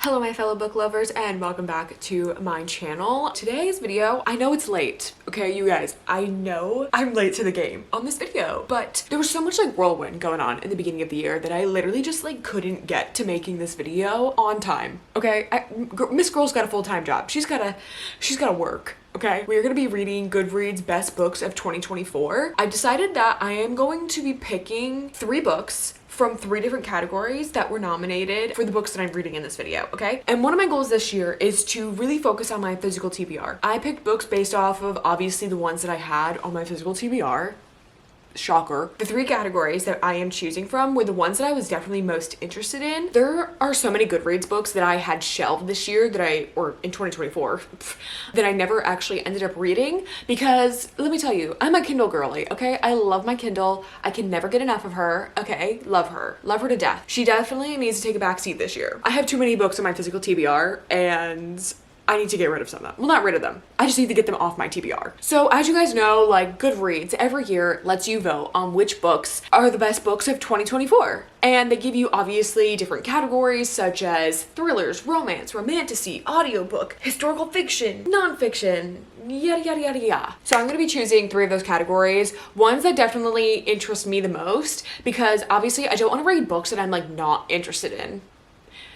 Hello my fellow book lovers and welcome back to my channel. Today's video, I know it's late, okay you guys, I know I'm late to the game on this video, but there was so much like whirlwind going on in the beginning of the year that I literally just like couldn't get to making this video on time, okay? Miss Girl's got a full-time job. She's gotta work. Okay, we are going to be reading Goodreads Best Books of 2024. I decided that I am going to be picking 3 books from 3 different categories that were nominated for the books that I'm reading in this video, okay? And one of my goals this year is to really focus on my physical TBR. I picked books based off of obviously the ones that I had on my physical TBR. Shocker. The 3 categories that I am choosing from were the ones that I was definitely most interested in. There are so many Goodreads books that I had shelved this year or in 2024, that I never actually ended up reading because let me tell you, I'm a Kindle girly, okay? I love my Kindle. I can never get enough of her, okay? Love her to death. She definitely needs to take a back seat this year. I have too many books on my physical TBR and I need to get rid of some of them. Well, not rid of them. I just need to get them off my TBR. So as you guys know, like Goodreads every year lets you vote on which books are the best books of 2024. And they give you obviously different categories such as thrillers, romance, romantasy, audiobook, historical fiction, nonfiction, yada yada yada yada. So I'm gonna be choosing 3 of those categories, ones that definitely interest me the most, because obviously I don't want to read books that I'm like not interested in.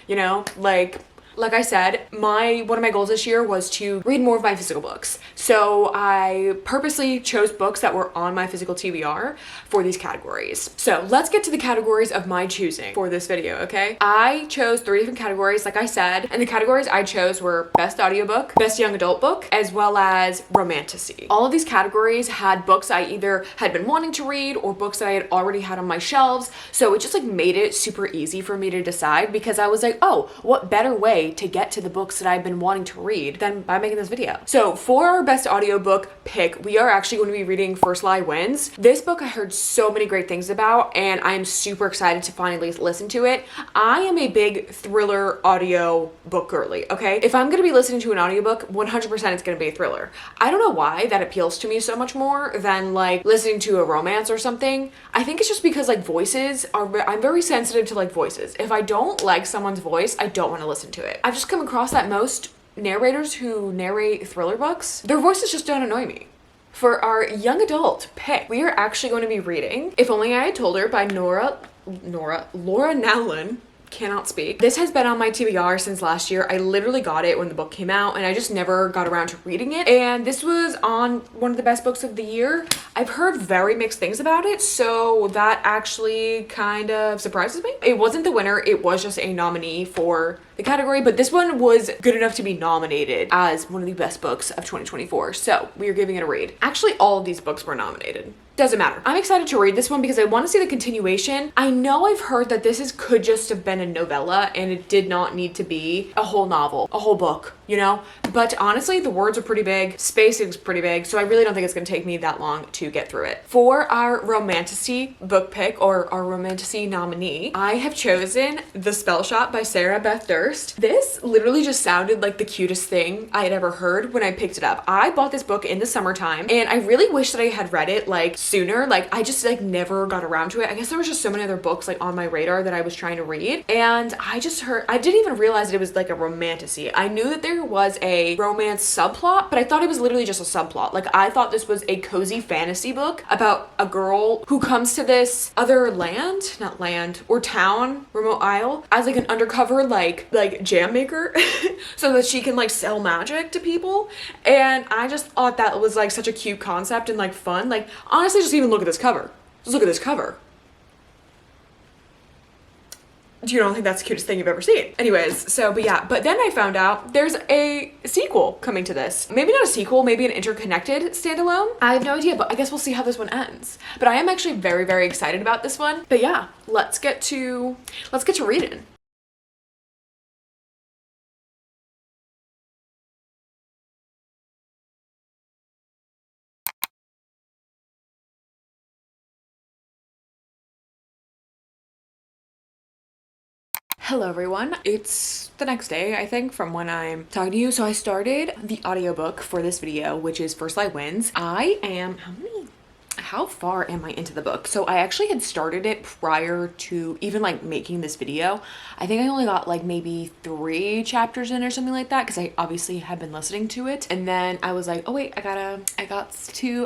You know, like I said, one of my goals this year was to read more of my physical books. So I purposely chose books that were on my physical TBR for these categories. So let's get to the categories of my choosing for this video, okay? I chose 3 different categories, like I said, and the categories I chose were best audiobook, best young adult book, as well as romantasy. All of these categories had books I either had been wanting to read or books that I had already had on my shelves. So it just like made it super easy for me to decide because I was like, oh, what better way to get to the books that I've been wanting to read than by making this video. So for our best audiobook pick, we are actually going to be reading First Lie Wins. This book I heard so many great things about and I am super excited to finally listen to it. I am a big thriller audio book girly, okay? If I'm gonna be listening to an audiobook, 100% it's gonna be a thriller. I don't know why that appeals to me so much more than like listening to a romance or something. I think it's just because like I'm very sensitive to like voices. If I don't like someone's voice, I don't want to listen to it. I've just come across that most narrators who narrate thriller books, their voices just don't annoy me. For our young adult pick, we are actually going to be reading If Only I Had Told Her by Laura Nowlin. Cannot speak. This has been on my TBR since last year. I literally got it when the book came out and I just never got around to reading it. And this was on one of the best books of the year. I've heard very mixed things about it, so that actually kind of surprises me. It wasn't the winner, it was just a nominee for the category, but this one was good enough to be nominated as one of the best books of 2024. So we are giving it a read. Actually, all of these books were nominated. Doesn't matter. I'm excited to read this one because I want to see the continuation. I know I've heard that could just have been a novella and it did not need to be a whole novel, a whole book, you know? But honestly, the words are pretty big, spacing's pretty big, so I really don't think it's gonna take me that long to get through it. For our romantasy book pick, or our romantasy nominee, I have chosen The Spell Shop by Sarah Beth Durst. This literally just sounded like the cutest thing I had ever heard when I picked it up. I bought this book in the summertime and I really wish that I had read it like sooner. Like I just like never got around to it. I guess there was just so many other books like on my radar that I was trying to read, and I didn't even realize that it was like a romantasy. I knew that there was a romance subplot, but I thought it was literally just a subplot. Like I thought this was a cozy fantasy book about a girl who comes to this other town, remote isle, as like an undercover like jam maker so that she can like sell magic to people. And I just thought that was like such a cute concept and like fun. Like honestly, just even look at this cover. Just look at this cover. You don't think that's the cutest thing you've ever seen. Anyways, but then I found out there's a sequel coming to this. Maybe not a sequel, maybe an interconnected standalone. I have no idea, but I guess we'll see how this one ends. But I am actually very, very excited about this one. But yeah, let's get to reading. Hello everyone, it's the next day I think from when I'm talking to you. So I started the audiobook for this video, which is First Lie Wins. how far am I into the book? So I actually had started it prior to even like making this video. I think I only got like maybe 3 chapters in or something like that, because I obviously had been listening to it. And then I was like, oh wait, I got to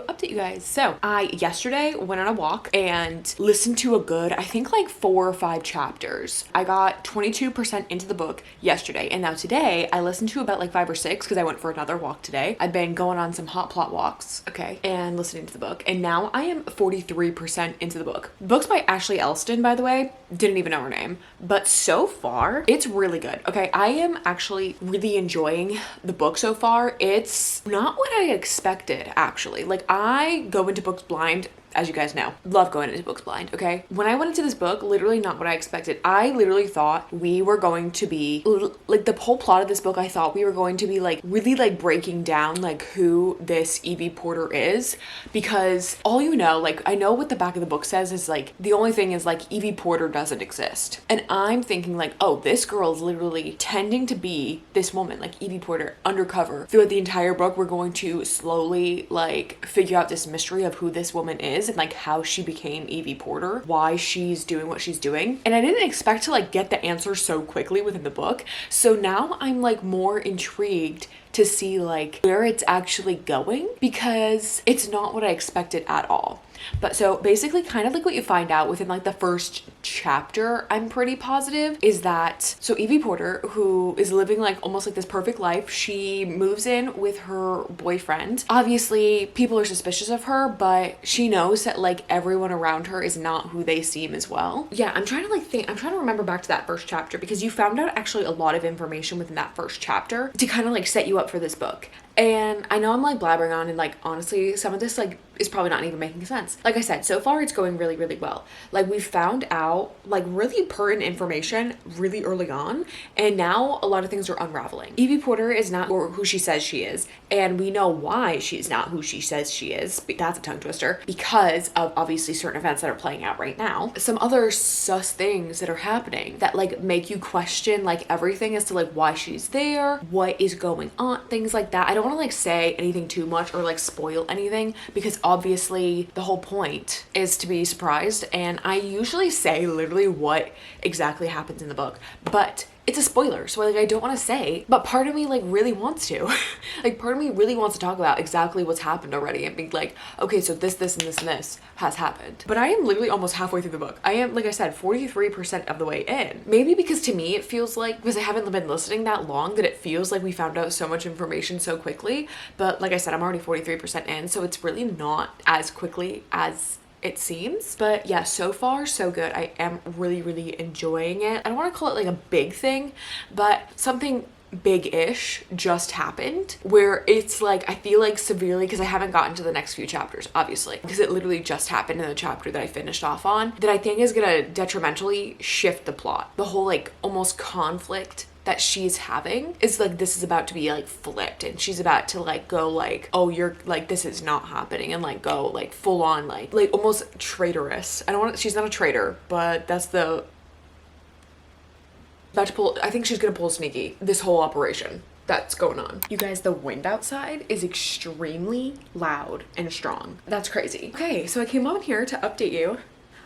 update you guys. So I yesterday went on a walk and listened to a good, I think like 4 or 5 chapters. I got 22% into the book yesterday. And now today I listened to about like 5 or 6 because I went for another walk today. I've been going on some hot plot walks, okay, and listening to the book. And now I am 43% into the book. The book's by Ashley Elston, by the way. Didn't even know her name. But so far, it's really good. Okay, I am actually really enjoying the book so far. It's not what I expected, actually. Like, I go into books blind. As you guys know, love going into books blind, okay? When I went into this book, literally not what I expected. I literally thought we were going to be, like the whole plot of this book, I thought we were going to be like really like breaking down like who this Evie Porter is, because all you know, like I know what the back of the book says is like, the only thing is like Evie Porter doesn't exist. And I'm thinking like, oh, this girl is literally tending to be this woman, like Evie Porter, undercover. Throughout the entire book, we're going to slowly like figure out this mystery of who this woman is, and like how she became Evie Porter, why she's doing what she's doing. And I didn't expect to like get the answer so quickly within the book. So now I'm like more intrigued to see like where it's actually going, because it's not what I expected at all. But so basically kind of like what you find out within like the first chapter, I'm pretty positive, is that so Evie Porter, who is living like almost like this perfect life, she moves in with her boyfriend. Obviously people are suspicious of her, but she knows that like everyone around her is not who they seem as well. Yeah, I'm trying to remember back to that first chapter, because you found out actually a lot of information within that first chapter to kind of like set you up for this book. And I know I'm like blabbering on, and like honestly some of this like is probably not even making sense. Like I said, so far it's going really, really well. Like we found out like really pertinent information really early on, and now a lot of things are unraveling. Evie Porter is not who she says she is, and we know why she's not who she says she is. That's a tongue twister, because of obviously certain events that are playing out right now. Some other sus things that are happening that like make you question like everything as to like why she's there, what is going on, things like that. I don't want to like say anything too much or like spoil anything, because obviously the whole point is to be surprised, and I usually say literally what exactly happens in the book, but it's a spoiler, so like I don't want to say, but part of me like really wants to. Like part of me really wants to talk about exactly what's happened already and be like, okay, so this and this has happened. But I am literally almost halfway through the book. I am, like I said, 43% of the way in. Maybe because to me it feels like, because I haven't been listening that long, that it feels like we found out so much information so quickly. But like I said, I'm already 43% in, so it's really not as quickly as it seems. But yeah, so far so good. I am really, really enjoying it. I don't want to call it like a big thing, but something big-ish just happened where it's like I feel like severely, because I haven't gotten to the next few chapters obviously, because it literally just happened in the chapter that I finished off on, that I think is gonna detrimentally shift the plot. The whole like almost conflict that she's having is like, this is about to be like flipped, and she's about to like go like, oh, you're like, this is not happening, and like go like full on like almost traitorous. I don't want to, she's not a traitor, but that's the about to pull, I think she's gonna pull sneaky this whole operation that's going on. You guys, the wind outside is extremely loud and strong. That's crazy. Okay, so I came on here to update you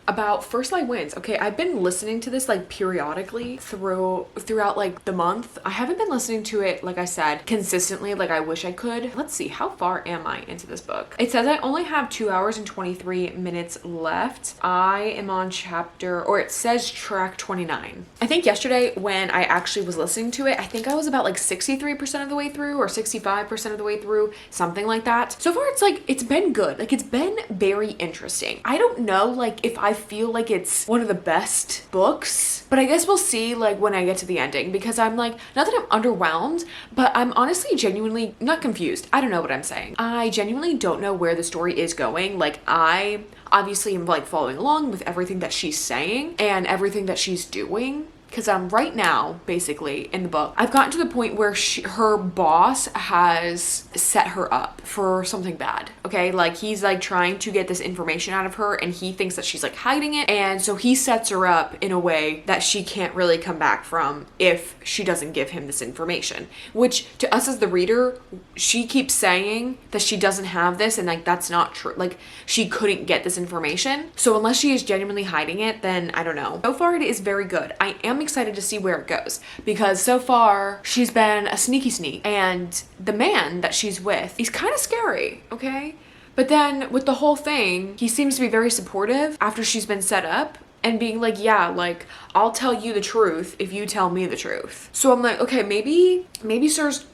about First Light Wins. Okay, I've been listening to this like periodically throughout like the month. I haven't been listening to it, like I said, consistently like I wish I could. Let's see, how far am I into this book? It says I only have 2 hours and 23 minutes left. I am on chapter, or it says track 29. I think yesterday when I actually was listening to it, I think I was about like 63% of the way through or 65% of the way through, something like that. So far it's like, it's been good. Like it's been very interesting. I don't know like if I feel like it's one of the best books, but I guess we'll see like when I get to the ending, because I'm like, not that I'm underwhelmed, but I'm honestly genuinely not confused. I don't know what I'm saying. I genuinely don't know where the story is going. Like I obviously am like following along with everything that she's saying and everything that she's doing. because right now, basically in the book, I've gotten to the point where her boss has set her up for something bad. Okay, like he's like trying to get this information out of her, and he thinks that she's like hiding it, and so he sets her up in a way that she can't really come back from if she doesn't give him this information. Which to us as the reader, she keeps saying that she doesn't have this, and like that's not true. Like she couldn't get this information. So unless she is genuinely hiding it, then I don't know. So far it is very good. I am excited to see where it goes, because so far she's been a sneaky sneak, and the man that she's with, he's kind of scary, okay? But then with the whole thing, he seems to be very supportive after she's been set up, and being like, yeah, like I'll tell you the truth if you tell me the truth. So I'm like, okay, maybe Sir's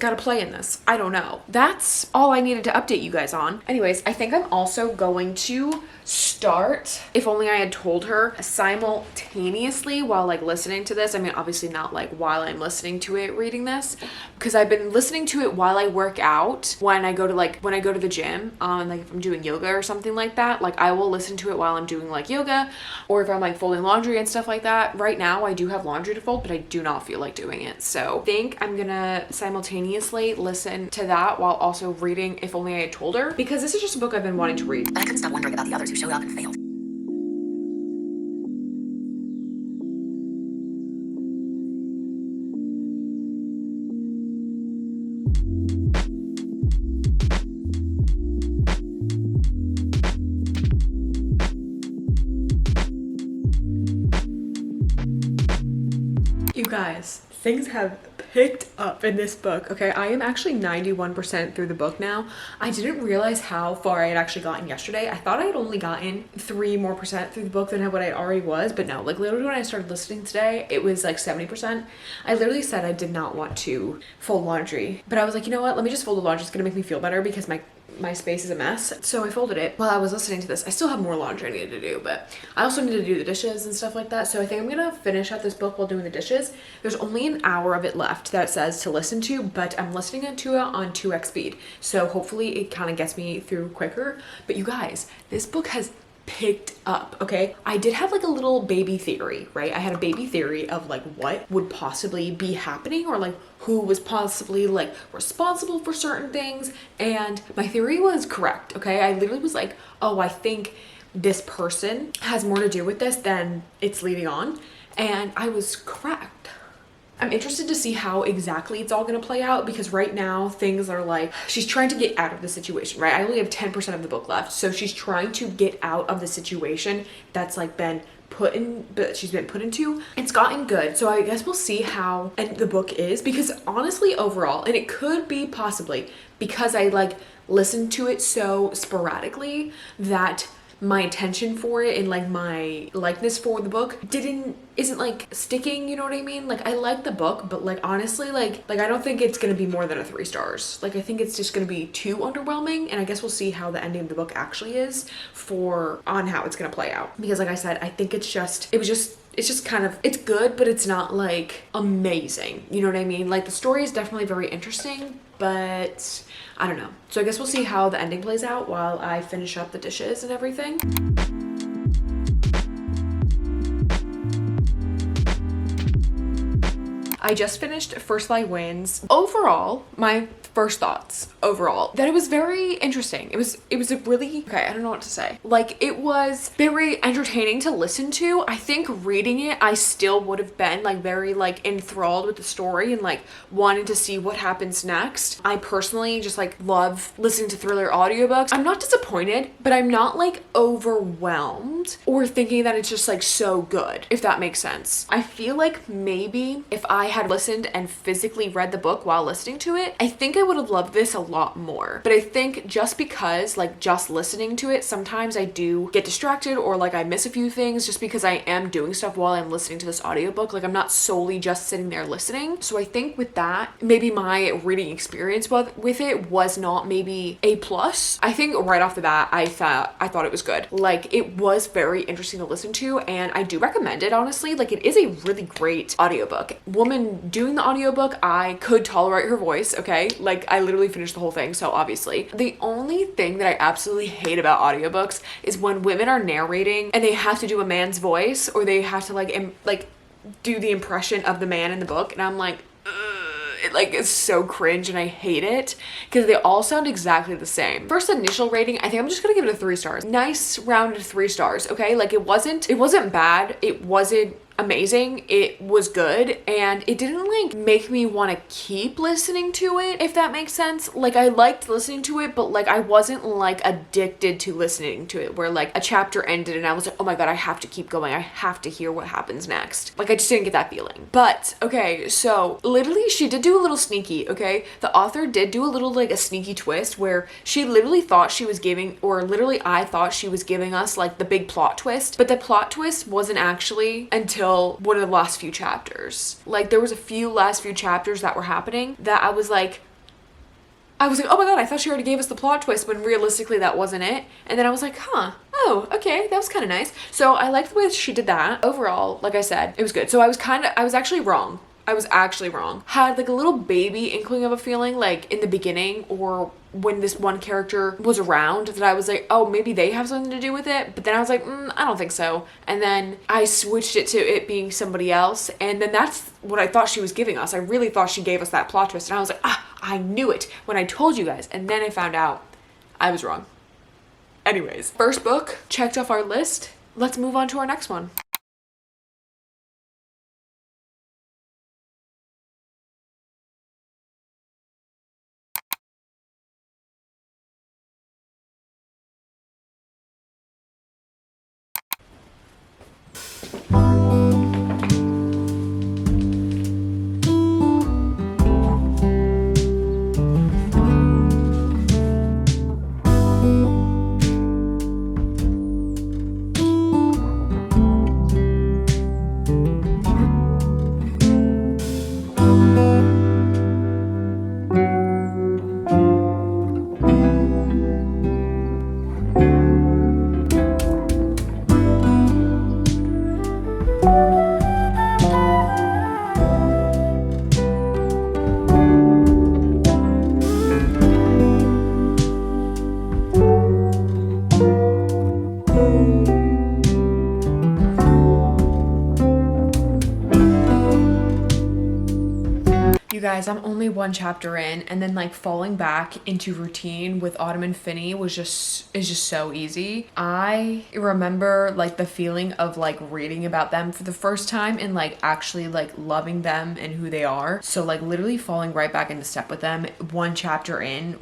got to play in this. I don't know. That's all I needed to update you guys on. Anyways, I think I'm also going to start If Only I Had Told Her simultaneously while like listening to this. I mean, obviously not like while I'm listening to it reading this, because I've been listening to it while I work out, when I go to the gym, like if I'm doing yoga or something like that, like I will listen to it while I'm doing like yoga, or if I'm like folding laundry and stuff like that. Right now I do have laundry to fold, but I do not feel like doing it. So I think I'm gonna simultaneously listen to that while also reading If Only I Had Told Her, because this is just a book I've been wanting to read. And I couldn't stop wondering about the others who showed up and failed. You guys, things have picked up in this book. Okay, I am actually 91% through the book now. I didn't realize how far I had actually gotten yesterday. I thought I had only gotten 3% more through the book than what I already was, but no, like literally when I started listening today, it was like 70%. I literally said I did not want to fold laundry, but I was like, you know what, let me just fold the laundry. It's gonna make me feel better because my space is a mess. So I folded it while I was listening to this. I still have more laundry I needed to do, but I also need to do the dishes and stuff like that. So I think I'm gonna finish out this book while doing the dishes. There's only an hour of it left that it says to listen to, but I'm listening to it on 2x speed. So hopefully it kind of gets me through quicker. But you guys, this book has picked up, okay? I did have like a little baby theory, right? I had a baby theory of like what would possibly be happening, or like who was possibly like responsible for certain things, and my theory was correct, okay? I literally was like, oh, I think this person has more to do with this than it's leading on, and I was correct. I'm interested to see how exactly it's all going to play out, because right now things are like, she's trying to get out of the situation, right? I only have 10% of the book left. So she's trying to get out of the situation that's like been put in, but she's been put into. It's gotten good. So I guess we'll see how the book is, because honestly, overall, and it could be possibly because I like listened to it so sporadically that my attention for it and like my likeness for the book isn't like sticking, you know what I mean? Like I like the book, but like honestly, like I don't think it's gonna be more than a 3 stars. Like I think it's just gonna be too underwhelming, and I guess we'll see how the ending of the book actually is on how it's gonna play out. Because like I said, I think it's just kind of, it's good, but it's not like amazing, you know what I mean? Like the story is definitely very interesting, but I don't know. So I guess we'll see how the ending plays out while I finish up the dishes and everything. I just finished First Light Wins. Overall, my first thoughts that it was very interesting. It was a really, okay, I don't know what to say. Like it was very entertaining to listen to. I think reading it, I still would have been like very like enthralled with the story and like wanting to see what happens next. I personally just like love listening to thriller audiobooks. I'm not disappointed, but I'm not like overwhelmed or thinking that it's just like so good, if that makes sense. I feel like maybe if I had listened and physically read the book while listening to it, I think I would have loved this a lot more. But I think just because like just listening to it, sometimes I do get distracted or like I miss a few things just because I am doing stuff while I'm listening to this audiobook. Like I'm not solely just sitting there listening. So I think with that, maybe my reading experience with it was not maybe A+. I think right off the bat, I thought it was good. Like it was very interesting to listen to, and I do recommend it, honestly. Like, it is a really great audiobook. Woman doing the audiobook, I could tolerate her voice, okay? Like, I literally finished the whole thing, so obviously. The only thing that I absolutely hate about audiobooks is when women are narrating and they have to do a man's voice, or they have to like do the impression of the man in the book, and I'm like, it's so cringe, and I hate it because they all sound exactly the same. First initial rating, I think I'm just gonna give it a 3 stars. Nice rounded 3 stars, okay? Like, it wasn't bad, it wasn't amazing, it was good, and it didn't like make me want to keep listening to it, if that makes sense. Like, I liked listening to it, but like I wasn't like addicted to listening to it, where like a chapter ended and I was like, oh my god, I have to keep going, I have to hear what happens next. Like, I just didn't get that feeling. But okay, so literally she did do a little sneaky, okay? The author did do a little like a sneaky twist where she literally thought she was giving, or literally I thought she was giving us like the big plot twist, but the plot twist wasn't actually until one of the last few chapters. Like, there was a last few chapters that were happening that I was like, oh my god, I thought she already gave us the plot twist, when realistically that wasn't it. And then I was like, oh, okay, that was kind of nice. So I liked the way she did that. Overall, like I said, it was good. So I was actually wrong. Had like a little baby inkling of a feeling, like in the beginning, or when this one character was around, that I was like, oh, maybe they have something to do with it. But then I was like, I don't think so. And then I switched it to it being somebody else. And then that's what I thought she was giving us. I really thought she gave us that plot twist. And I was like, I knew it when I told you guys. And then I found out I was wrong. Anyways, first book checked off our list. Let's move on to our next one. Guys, I'm only 1 chapter in, and then like falling back into routine with Autumn and Finney is just so easy. I remember like the feeling of like reading about them for the first time and like actually like loving them and who they are. So like literally falling right back into step with them 1 chapter in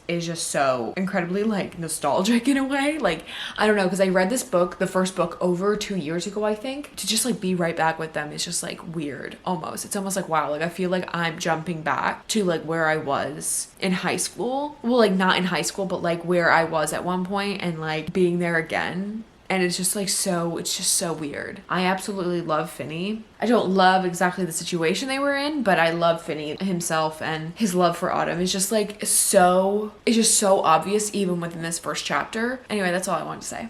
is just so incredibly like nostalgic in a way. Like, I don't know, because I read this book, the first book, over 2 years ago, I think. To just like be right back with them is just like weird almost. It's almost like, wow, like I feel like I'm jumping back to like where I was in high school. Well, like not in high school, but like where I was at one point, and like being there again. And it's just like it's just so weird. I absolutely love Finney. I don't love exactly the situation they were in, but I love Finney himself, and his love for Autumn is just like it's just so obvious even within this first chapter. Anyway, that's all I wanted to say.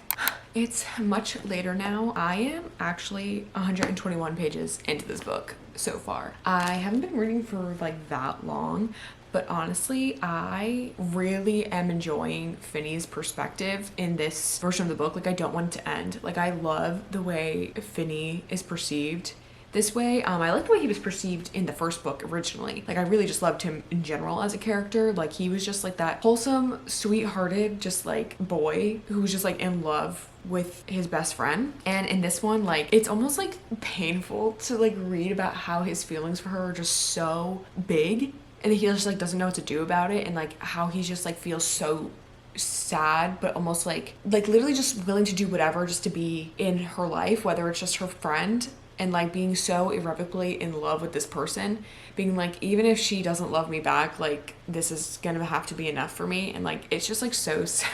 It's much later now. I am actually 121 pages into this book so far. I haven't been reading for like that long, but honestly, I really am enjoying Finney's perspective in this version of the book. Like, I don't want it to end. Like, I love the way Finney is perceived this way. I like the way he was perceived in the first book originally. Like, I really just loved him in general as a character. Like, he was just like that wholesome, sweet-hearted, just like boy who was just like in love with his best friend. And in this one, like, it's almost like painful to like read about how his feelings for her are just so big, and he just like doesn't know what to do about it, and like how he just like feels so sad, but almost like literally just willing to do whatever just to be in her life, whether it's just her friend, and like being so irrevocably in love with this person, being like, even if she doesn't love me back, like this is gonna have to be enough for me. And like it's just like so sad.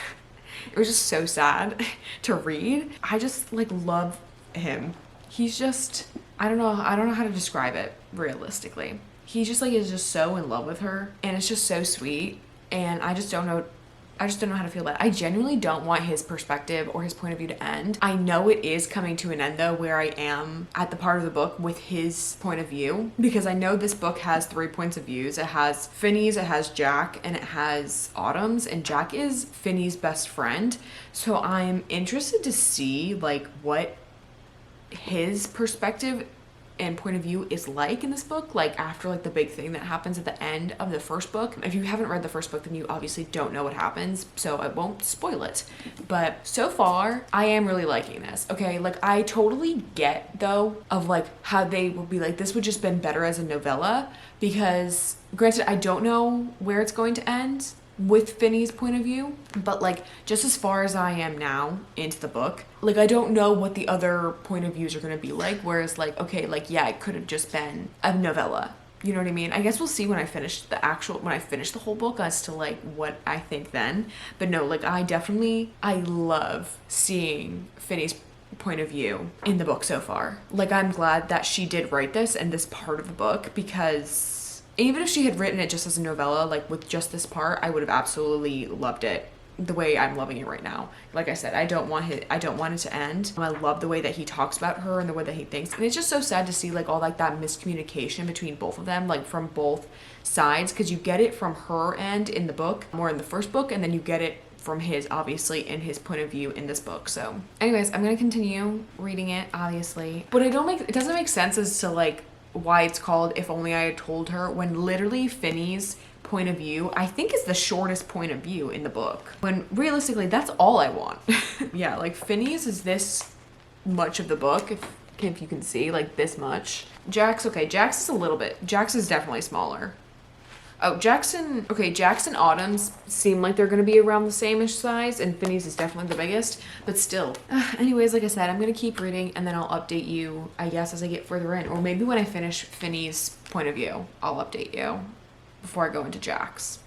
It was just so sad to read. I just like love him. He's just, I don't know how to describe it realistically. He just like is just so in love with her, and it's just so sweet, and I just don't know I just don't know how to feel about it. I genuinely don't want his perspective or his point of view to end. I know it is coming to an end though, where I am at the part of the book with his point of view, because I know this book has 3 points of views. It has Finney's, it has Jack, and it has Autumn's, and Jack is Finney's best friend. So I'm interested to see like what his perspective and point of view is like in this book, like after like the big thing that happens at the end of the first book. If you haven't read the first book, then you obviously don't know what happens, so I won't spoil it. But so far I am really liking this. Okay, like I totally get though of like how they will be like, this would just been better as a novella, because granted I don't know where it's going to end with Finney's point of view, but like just as far as I am now into the book, like I don't know what the other point of views are going to be like, whereas like, okay, like yeah, it could have just been a novella, you know what I mean? I guess we'll see when I finish the whole book as to like what I think then. But no, like I love seeing Finney's point of view in the book so far. Like I'm glad that she did write this and this part of the book, because even if she had written it just as a novella, like with just this part, I would have absolutely loved it the way I'm loving it right now. Like I said, I don't want it to end. I love the way that he talks about her and the way that he thinks. And it's just so sad to see like all like that miscommunication between both of them, like from both sides, because you get it from her end in the book, more in the first book, and then you get it from his, obviously, in his point of view in this book. So anyways, I'm gonna continue reading it, obviously. But it doesn't make sense as to like why it's called If Only I Had Told Her, when literally Finney's point of view I think is the shortest point of view in the book, when realistically that's all I want. Yeah, like Finney's is this much of the book, if you can see, like this much. Jax is definitely smaller. Oh, Jackson Autumn's seem like they're going to be around the same-ish size, and Finney's is definitely the biggest, but still. Anyways, like I said, I'm going to keep reading, and then I'll update you, I guess, as I get further in. Or maybe when I finish Finney's point of view, I'll update you before I go into Jack's.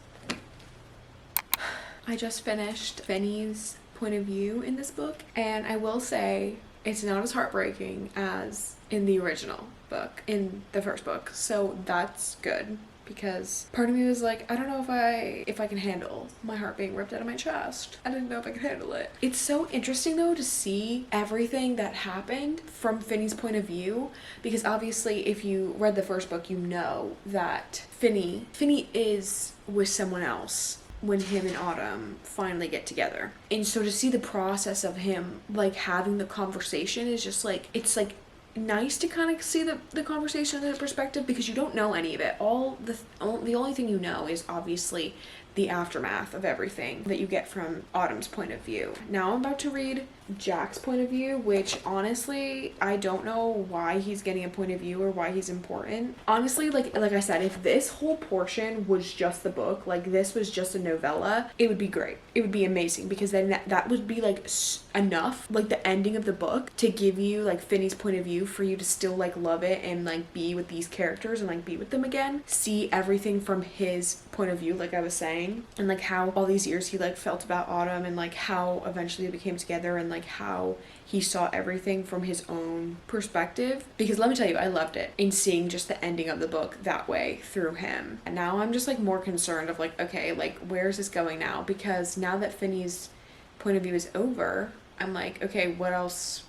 I just finished Finney's point of view in this book, and I will say it's not as heartbreaking as in the original book, in the first book, so that's good. Because part of me was like, I don't know if I can handle my heart being ripped out of my chest. I didn't know if I could handle it. It's so interesting though to see everything that happened from Finney's point of view, because obviously if you read the first book, you know that Finney is with someone else when him and Autumn finally get together. And so to see the process of him like having the conversation is just like, it's like nice to kind of see the conversation in the perspective, because you don't know any of it. The only thing you know is obviously the aftermath of everything that you get from Autumn's point of view. Now I'm about to read Jack's point of view, which honestly I don't know why he's getting a point of view or why he's important. Honestly, like I said, if this whole portion was just the book, like this was just a novella, it would be great. It would be amazing, because then that would be like enough, like the ending of the book, to give you like Finney's point of view for you to still like love it and like be with these characters and like be with them again. See everything from his point of view, like I was saying, and like how all these years he like felt about Autumn, and like how eventually they became together, and like how he saw everything from his own perspective. Because let me tell you, I loved it in seeing just the ending of the book that way through him. And now I'm just like more concerned of like, okay, like where's this going now? Because now that Finney's point of view is over, I'm like, okay, what else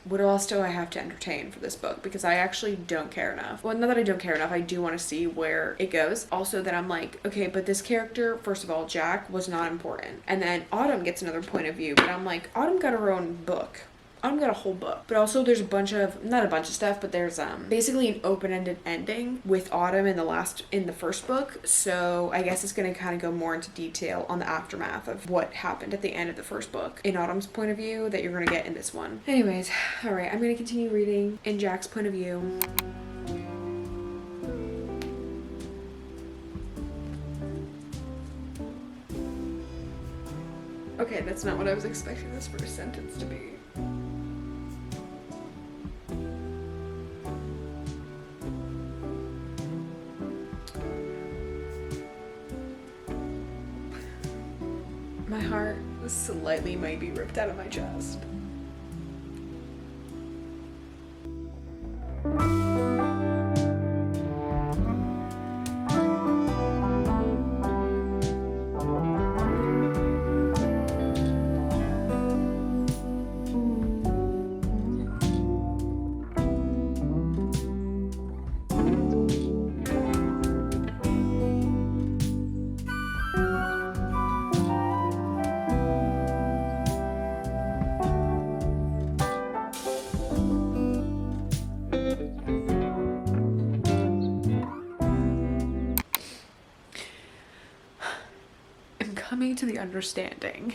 do I have to entertain for this book? Because I actually don't care enough. Well, not that I don't care enough, I do want to see where it goes. Also that I'm like, okay, but this character, first of all, Jack was not important. And then Autumn gets another point of view, but I'm like, Autumn got her own book. Autumn got a whole book. But also there's not a bunch of stuff, but there's basically an open-ended ending with Autumn in the first book. So I guess it's gonna kind of go more into detail on the aftermath of what happened at the end of the first book in Autumn's point of view that you're gonna get in this one. Anyways, alright, I'm gonna continue reading in Jack's point of view. Okay, that's not what I was expecting this first sentence to be. My heart slightly might be ripped out of my chest. am coming to the understanding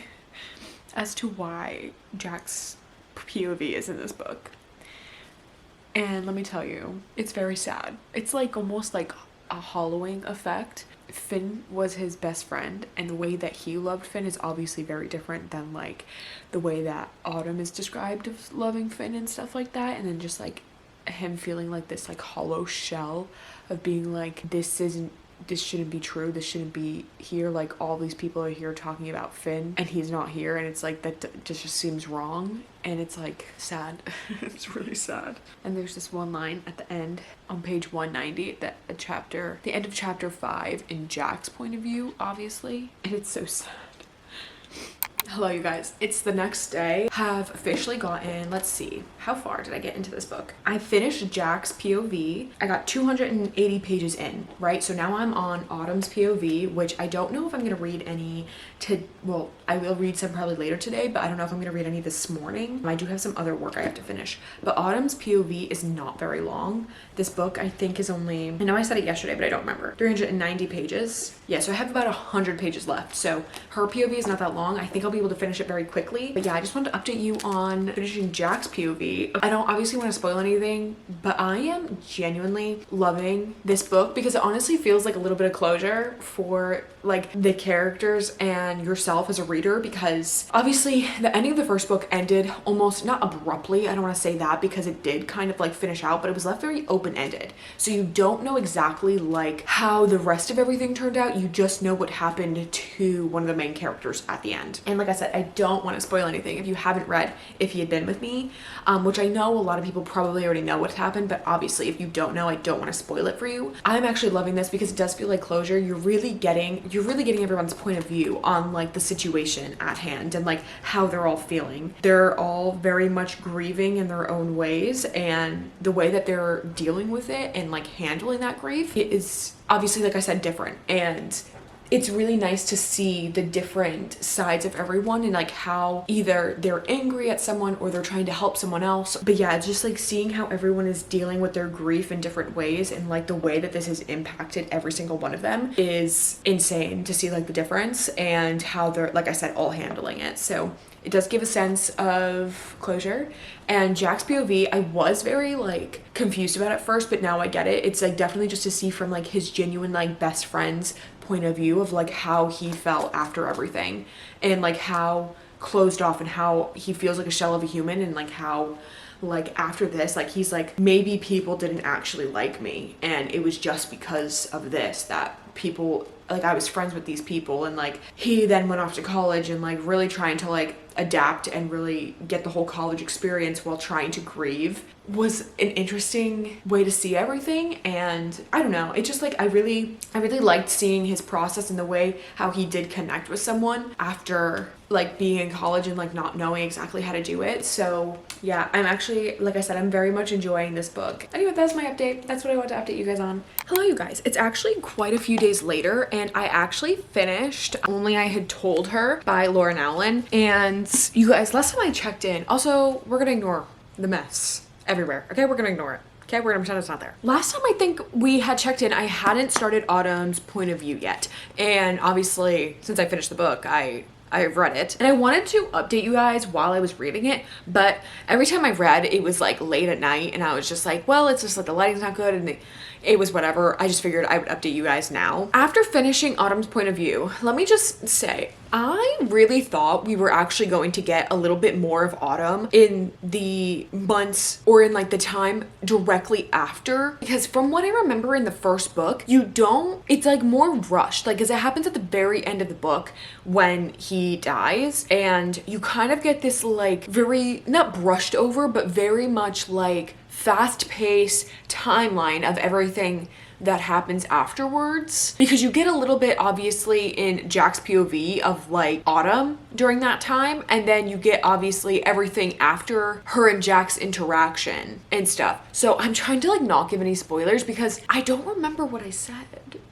as to why Jack's POV is in this book. And let me tell you, it's very sad. It's like almost like a hollowing effect. Finn was his best friend, and the way that he loved Finn is obviously very different than like the way that Autumn is described of loving Finn and stuff like that. And then just like him feeling like this like hollow shell of being like, this shouldn't be true, this shouldn't be here, like all these people are here talking about Finn and he's not here, and it's like that just seems wrong, and it's like sad. It's really sad. And there's this one line at the end on page 190, the end of chapter 5 in Jack's point of view, obviously, and it's so sad. Hello you guys, it's the next day. Have officially gotten, let's see, how far did I get into this book? I finished Jack's POV. I got 280 pages in, right? So now I'm on Autumn's POV, which I don't know if I'm gonna read any well, I will read some probably later today, but I don't know if I'm gonna read any this morning. I do have some other work I have to finish. But Autumn's POV is not very long. This book I think is only, I know I said it yesterday, but I don't remember. 390 pages. Yeah, so I have about 100 pages left. So her POV is not that long. I think I'll be able to finish it very quickly. But yeah, I just wanted to update you on finishing Jack's POV. I don't obviously want to spoil anything, but I am genuinely loving this book because it honestly feels like a little bit of closure for like the characters and yourself as a reader, because obviously the ending of the first book ended almost, not abruptly, I don't want to say that, because it did kind of like finish out, but it was left very open-ended. So you don't know exactly like how the rest of everything turned out. You just know what happened to one of the main characters at the end. And like I said, I don't want to spoil anything if you haven't read If He Had Been With Me, which I know a lot of people probably already know what's happened, but obviously if you don't know, I don't want to spoil it for you. I'm actually loving this because it does feel like closure. You're really getting everyone's point of view on like the situation at hand and like how they're all feeling. They're all very much grieving in their own ways, and the way that they're dealing with it and like handling that grief is obviously, like I said, different. And it's really nice to see the different sides of everyone and like how either they're angry at someone or they're trying to help someone else. But yeah, it's just like seeing how everyone is dealing with their grief in different ways, and like the way that this has impacted every single one of them is insane to see like the difference and how they're, like I said, all handling it. So it does give a sense of closure. And Jack's POV, I was very like confused about at first, but now I get it. It's like definitely just to see from like his genuine like best friend's point of view of like how he felt after everything, and like how closed off and how he feels like a shell of a human, and like how like after this, like he's like, maybe people didn't actually like me, and it was just because of this that people, like I was friends with these people. And like he then went off to college and like really trying to like adapt and really get the whole college experience while trying to grieve was an interesting way to see everything. And I don't know, it just like I really liked seeing his process and the way how he did connect with someone after like being in college and like not knowing exactly how to do it. So yeah, I'm actually, like I said, I'm very much enjoying this book. Anyway, that's my update. That's what I want to update you guys on. Hello you guys, it's actually quite a few days later, and I actually finished Only I Had Told Her by Lauren Allen. And you guys, last time I checked in, also we're gonna ignore the mess everywhere, okay? We're gonna ignore it. Okay, we're gonna pretend it's not there. Last time I think we had checked in, I hadn't started Autumn's point of view yet. And obviously, since I finished the book, I've read it, and I wanted to update you guys while I was reading it, but every time I read, it was like late at night, and I was just like, well, it's just like the lighting's not good, and it was whatever. I just figured I would update you guys now. After finishing Autumn's point of view, let me just say, I really thought we were actually going to get a little bit more of Autumn in the months or in like the time directly after, because from what I remember in the first book, it's like more rushed, like, because it happens at the very end of the book when he dies, and you kind of get this like very, not brushed over, but very much like fast-paced timeline of everything that happens afterwards, because you get a little bit obviously in Jack's POV of like Autumn during that time, and then you get obviously everything after her and Jack's interaction and stuff. So I'm trying to like not give any spoilers because I don't remember what I said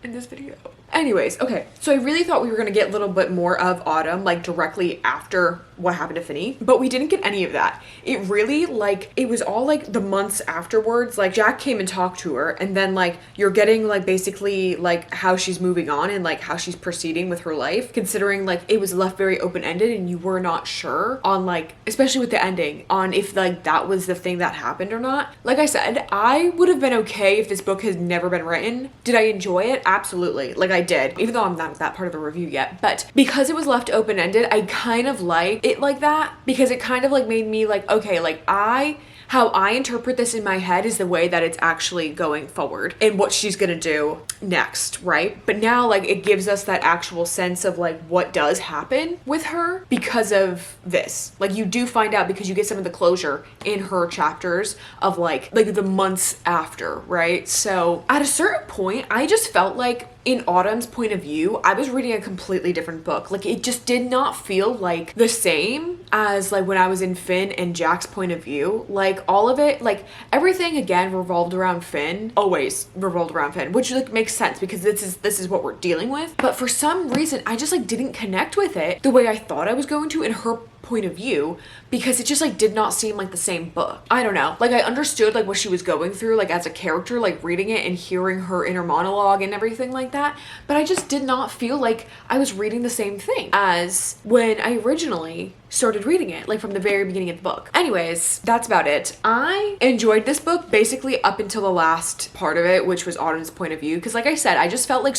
in this video. Anyways, okay, so I really thought we were gonna get a little bit more of Autumn, like directly after what happened to Finney, but we didn't get any of that. It really, like, it was all like the months afterwards. Like, Jack came and talked to her, and then like you're getting like basically like how she's moving on and like how she's proceeding with her life, considering like it was left very open-ended and you were not sure on, like, especially with the ending, on if like that was the thing that happened or not. Like I said, I would have been okay if this book had never been written. Did I enjoy it? Absolutely. Like, I did, even though I'm not at that part of the review yet. But because it was left open-ended, I kind of like it like that, because it kind of like made me like, okay, like how I interpret this in my head is the way that it's actually going forward and what she's gonna do next, right? But now, like, it gives us that actual sense of like what does happen with her because of this. Like, you do find out because you get some of the closure in her chapters of like the months after, right? So at a certain point, I just felt like in Autumn's point of view, I was reading a completely different book. Like, it just did not feel like the same as like when I was in Finn and Jack's point of view. Like, all of it, like everything again revolved around Finn, always revolved around Finn, which like makes sense because this is what we're dealing with. But for some reason, I just like didn't connect with it the way I thought I was going to in her point of view, because it just like did not seem like the same book. I don't know. Like, I understood like what she was going through like as a character, like reading it and hearing her inner monologue and everything like that, but I just did not feel like I was reading the same thing as when I originally started reading it, like from the very beginning of the book. Anyways, that's about it. I enjoyed this book basically up until the last part of it, which was Autumn's point of view, because like I said, I just felt like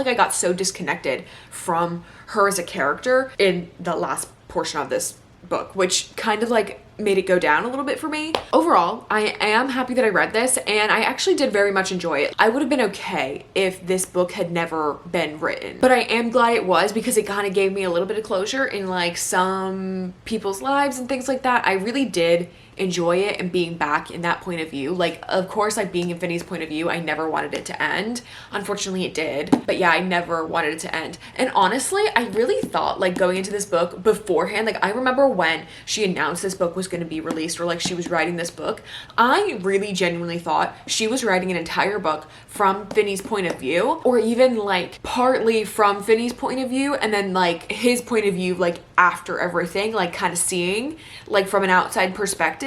I got so disconnected from her as a character in the last portion of this book, which kind of like made it go down a little bit for me. Overall, I am happy that I read this, and I actually did very much enjoy it. I would have been okay if this book had never been written, but I am glad it was, because it kind of gave me a little bit of closure in like some people's lives and things like that. I really did enjoy it, and being back in that point of view. Like, of course, like being in Finney's point of view, I never wanted it to end. Unfortunately, it did. But yeah, I never wanted it to end. And honestly, I really thought, like, going into this book beforehand, like, I remember when she announced this book was going to be released, or like she was writing this book, I really genuinely thought she was writing an entire book from Finney's point of view, or even like partly from Finney's point of view, and then like his point of view, like after everything, like kind of seeing like from an outside perspective.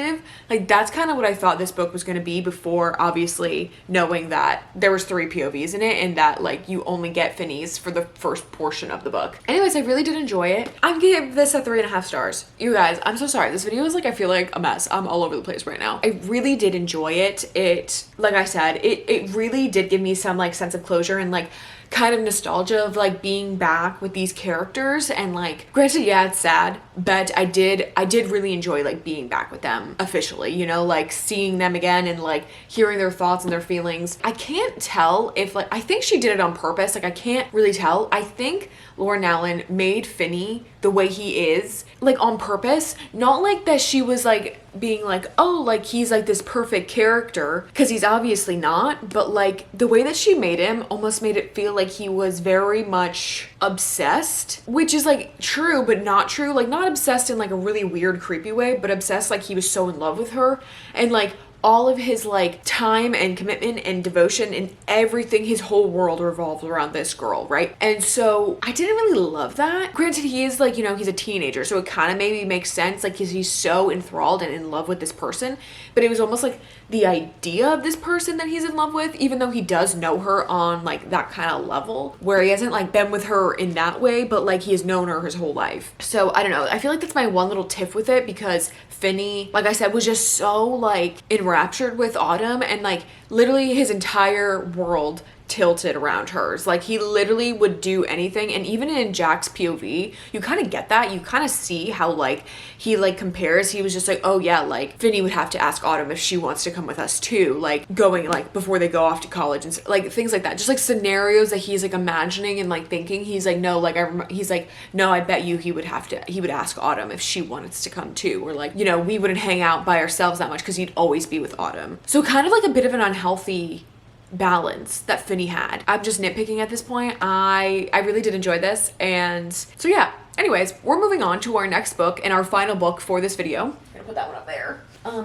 Like, that's kind of what I thought this book was going to be, before obviously knowing that there was 3 POVs in it, and that like you only get Finney's for the first portion of the book. Anyways, I really did enjoy it. I'm gonna give this a 3.5 stars. You guys, I'm so sorry. This video is like, I feel like a mess. I'm all over the place right now. I really did enjoy it. It, like I said, it really did give me some like sense of closure and like kind of nostalgia of like being back with these characters. And like, granted, yeah, it's sad, but I did really enjoy like being back with them officially, you know, like seeing them again and like hearing their thoughts and their feelings. I can't tell if like, I think she did it on purpose. Like, I can't really tell. I think Lauren Allen made Finney the way he is, like on purpose. Not like that she was like being like, oh, like he's like this perfect character, because he's obviously not, but like the way that she made him almost made it feel like he was very much obsessed, which is like true but not true. Like, not obsessed in like a really weird creepy way, but obsessed like he was so in love with her, and like all of his like time and commitment and devotion and everything, his whole world revolved around this girl, right? And so I didn't really love that. Granted, he is like, you know, he's a teenager, so it kind of maybe makes sense, like, because he's so enthralled and in love with this person, but it was almost like the idea of this person that he's in love with, even though he does know her on like that kind of level, where he hasn't like been with her in that way, but like he has known her his whole life. So I don't know, I feel like that's my one little tiff with it, because Finney, like I said, was just so like enraptured with Autumn, and like literally his entire world tilted around hers. Like, he literally would do anything. And even in Jack's POV, you kind of get that. You kind of see how like he like compares. He was just like, oh yeah, like Finney would have to ask Autumn if she wants to come with us too, like going like before they go off to college, and like things like that, just like scenarios that he's like imagining and like thinking. He's like, no, like he's like, no, I bet you he would ask Autumn if she wanted to come too, or like, you know, we wouldn't hang out by ourselves that much because he'd always be with Autumn. So kind of like a bit of an unhealthy balance that Finney had. I'm just nitpicking at this point. I really did enjoy this, and so yeah. Anyways, we're moving on to our next book and our final book for this video. I'm gonna put that one up there.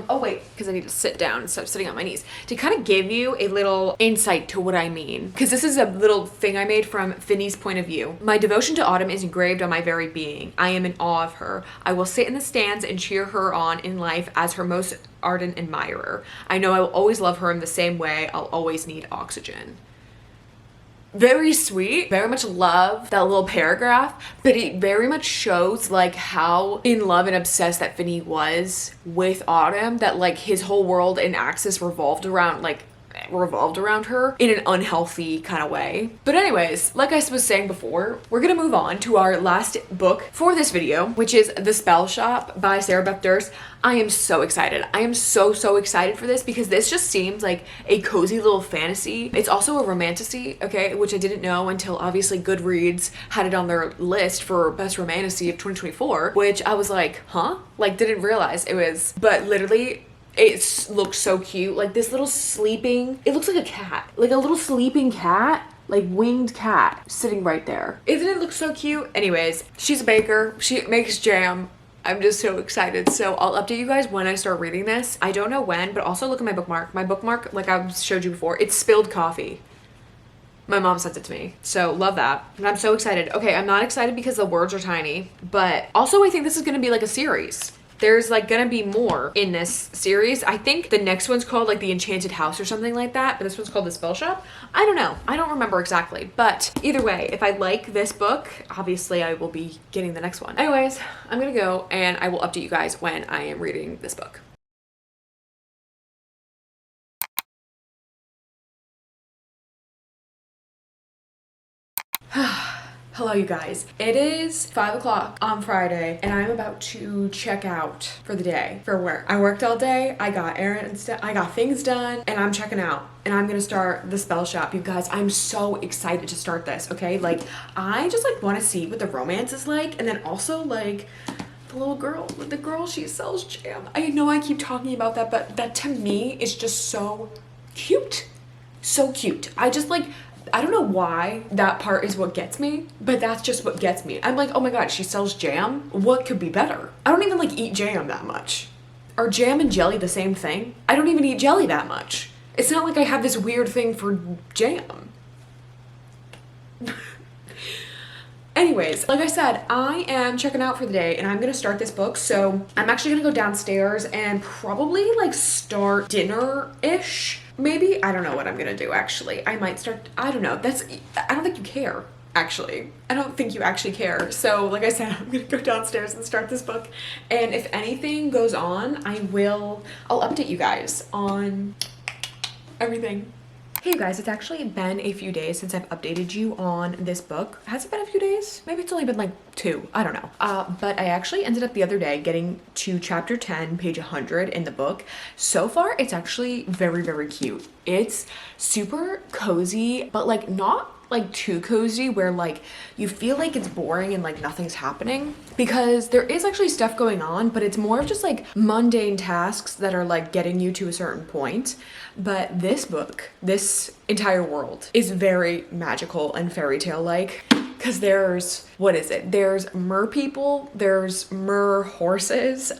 Oh wait, because I need to sit down instead of sitting on my knees to kind of give you a little insight to what I mean. Because this is a little thing I made from Finney's point of view. My devotion to Autumn is engraved on my very being. I am in awe of her. I will sit in the stands and cheer her on in life as her most ardent admirer. I know I will always love her in the same way I'll always need oxygen. Very sweet, very much love that little paragraph, but it very much shows like how in love and obsessed that Finney was with Autumn, that like his whole world and axis revolved around her in an unhealthy kind of way. But anyways, like I was saying before, we're gonna move on to our last book for this video, which is The Spell Shop by Sarah Beth Durst. I am so excited. I am so excited for this because this just seems like a cozy little fantasy. It's also a romantasy, okay, which I didn't know until obviously Goodreads had it on their list for best romantasy of 2024, which I was like, huh? Like didn't realize it was, but literally it looks so cute. Like this little sleeping, it looks like a cat, like a little sleeping cat, like winged cat sitting right there. Isn't it look so cute? Anyways, she's a baker. She makes jam. I'm just so excited. So I'll update you guys when I start reading this. I don't know when, but also look at my bookmark. My bookmark, like I showed you before, it's spilled coffee. My mom sent it to me. So love that. And I'm so excited. Okay, I'm not excited because the words are tiny, but also I think this is gonna be like a series. There's like gonna be more in this series. I think the next one's called like The Enchanted House or something like that, but this one's called The Spell Shop. I don't know. I don't remember exactly, but either way, if I like this book, obviously I will be getting the next one. Anyways, I'm gonna go and I will update you guys when I am reading this book. Hello you guys. It is 5 o'clock on Friday and I'm about to check out for the day for work. I worked all day, I got errands done, I got things done, and I'm checking out and I'm gonna start The Spell Shop. You guys, I'm so excited to start this, okay? Like I just like wanna see what the romance is like, and then also like the little girl, the girl, she sells jam. I know I keep talking about that, but that to me is just so cute. So cute. I don't know why that part is what gets me, but that's just what gets me. I'm like, oh my god, she sells jam? What could be better? I don't even like eat jam that much. Are jam and jelly the same thing? I don't even eat jelly that much. It's not like I have this weird thing for jam. Anyways, like I said, I am checking out for the day and I'm gonna start this book. So I'm actually gonna go downstairs and probably like start dinner-ish. Maybe, I don't know what I'm gonna do actually. I might start, I don't know. I don't think you care, actually. I don't think you actually care. So like I said, I'm gonna go downstairs and start this book. And if anything goes on, I'll update you guys on everything. Hey you guys, it's actually been a few days since I've updated you on this book. Has it been a few days? Maybe it's only been like 2, I don't know. But I actually ended up the other day getting to chapter 10, page 100 in the book. So far, it's actually very cute. It's super cozy, but like not like too cozy where like you feel like it's boring and like nothing's happening, because there is actually stuff going on, but it's more of just like mundane tasks that are like getting you to a certain point. But this book, this entire world is very magical and fairy tale like, because there's, what is it? There's mer people, there's mer horses,